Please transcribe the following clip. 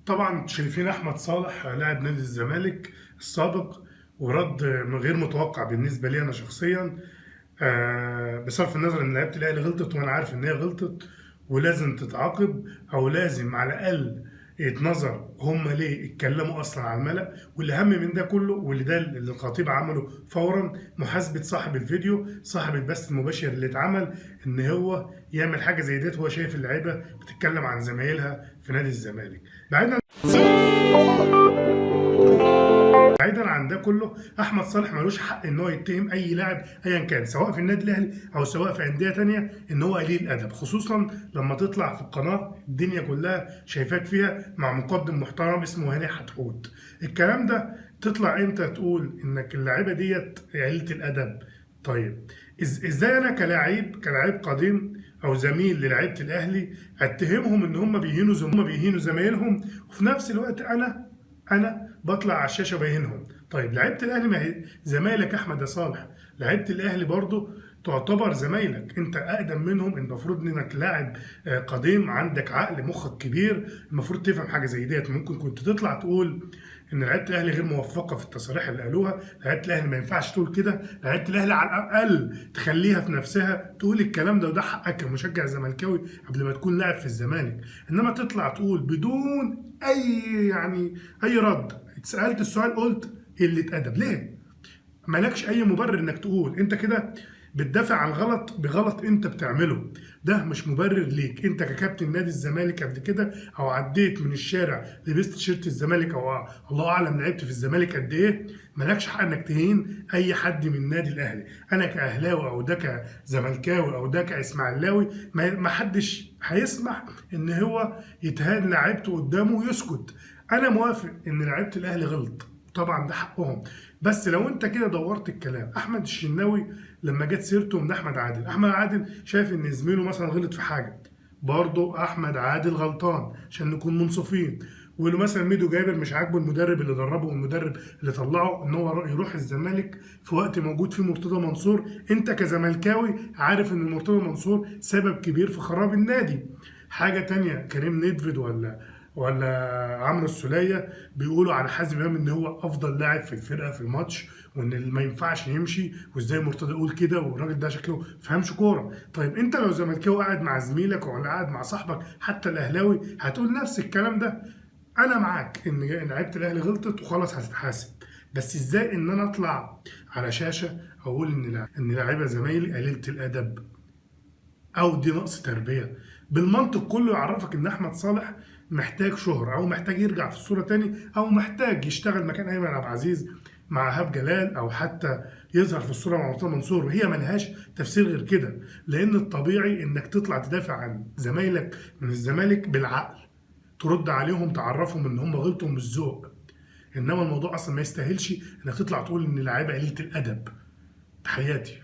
طبعا شايفين احمد صالح لاعب نادي الزمالك السابق، ورد غير متوقع بالنسبه لي انا شخصيا. بصرف النظر ان لعيبه الاهلي غلطت وانا عارف ان هي غلطت ولازم تتعاقب، او لازم على الاقل يتنظر هم ليه اتكلموا اصلا على الملأ. والاهم من ده كله واللي ده اللي الخطيب عمله فورا، محاسبه صاحب الفيديو صاحب البث المباشر اللي اتعمل، ان هو يعمل حاجه زي ديت وهو شايف اللعيبه بتتكلم عن زمايلها في نادي الزمالك. بعيدا عن ده كله، احمد صالح ملوش حق ان هو يتهم اي لاعب ايا كان، سواء في النادي الاهلي او سواء في انديه تانية، ان هو قليل الادب، خصوصا لما تطلع في القناه الدنيا كلها شايفاك فيها مع مقدم محترم اسمه هاني حتحوت. الكلام ده تطلع انت تقول انك اللعيبه ديت قليله الادب؟ طيب ازاي انا كلاعب قديم او زميل للعيبه الاهلي اتهمهم ان هم بيهينوا زمايلهم، وفي نفس الوقت انا بطلع على الشاشه باينهم؟ طيب لعيبه الاهلي ما هي زمايلك احمد يا صالح، لعيبه الاهلي برضو تعتبر زمايلك، انت اقدم منهم، المفروض انك لاعب قديم، عندك عقل، مخك كبير، المفروض تفهم حاجه زي ديت. ممكن كنت تطلع تقول ان لعيبه الاهلي غير موفقه في التصاريح اللي قالوها، لعيبه الاهلي ما ينفعش تقول كده، لعيبه الاهلي على الاقل تخليها في نفسها تقول الكلام ده، وده حقك كمشجع زملكاوي قبل ما تكون لاعب في الزمالك. انما تطلع تقول بدون اي رد، اتسالت السؤال قلت قله ادب ليه؟ مالكش اي مبرر انك تقول، انت كده بتدافع عن غلط بغلط انت بتعمله، ده مش مبرر ليك. انت ككابتن نادي الزمالك قبل كده، او عديت من الشارع لبست تيشيرت الزمالك، او الله اعلم لعبت في الزمالك قد ايه، مالكش حق انك تهين اي حد من النادي الاهلي. انا كاهلاوي او ده كزملكاوي او ده كاسماعيلاوي، ما حدش هيسمح ان هو يتهان لعيبته قدامه ويسكت. انا موافق ان لعيبه الاهلي غلط، طبعا ده حقهم، بس لو انت كده دورت الكلام، احمد الشناوي لما جت سيرته من احمد عادل شايف ان زميله مثلا غلط في حاجه، برضه احمد عادل غلطان عشان نكون منصفين. ولو مثلا ميدو جابر مش عاجبه المدرب اللي دربه والمدرب اللي طلعه ان هو يروح الزمالك في وقت موجود فيه مرتضى منصور، انت كزملكاوي عارف ان مرتضى منصور سبب كبير في خراب النادي. حاجه تانية، كريم نيدفيد ولا عمرو السولية بيقولوا على حازم امام ان هو افضل لاعب في الفرقه في الماتش، وان اللي ما ينفعش يمشي، وازاي مرتضى يقول كده، والراجل ده شكله فهمش كوره. طيب انت لو زملكاوي قاعد مع زميلك ولا قاعد مع صاحبك حتى الاهلاوي هتقول نفس الكلام ده. انا معاك ان لعيبه الاهلي غلطت وخلاص هتتحاسب، بس ازاي ان انا اطلع على شاشه اقول ان لعيبه زمايلي قليله الادب او دي نقص تربيه؟ بالمنطق كله يعرفك ان احمد صالح محتاج شهرة، او محتاج يرجع في الصورة تاني، او محتاج يشتغل مكان ايمن عبد العزيز مع ايهاب جلال، او حتى يظهر في الصورة مع مرتضى منصور، وهي ملهاش تفسير غير كده. لان الطبيعي انك تطلع تدافع عن زمايلك من الزمالك بالعقل، ترد عليهم، تعرفهم ان هم غلطوا بالذوق. انما الموضوع اصلا ما يستاهلش انك تطلع تقول ان اللعيبه قليله الادب. تحياتي.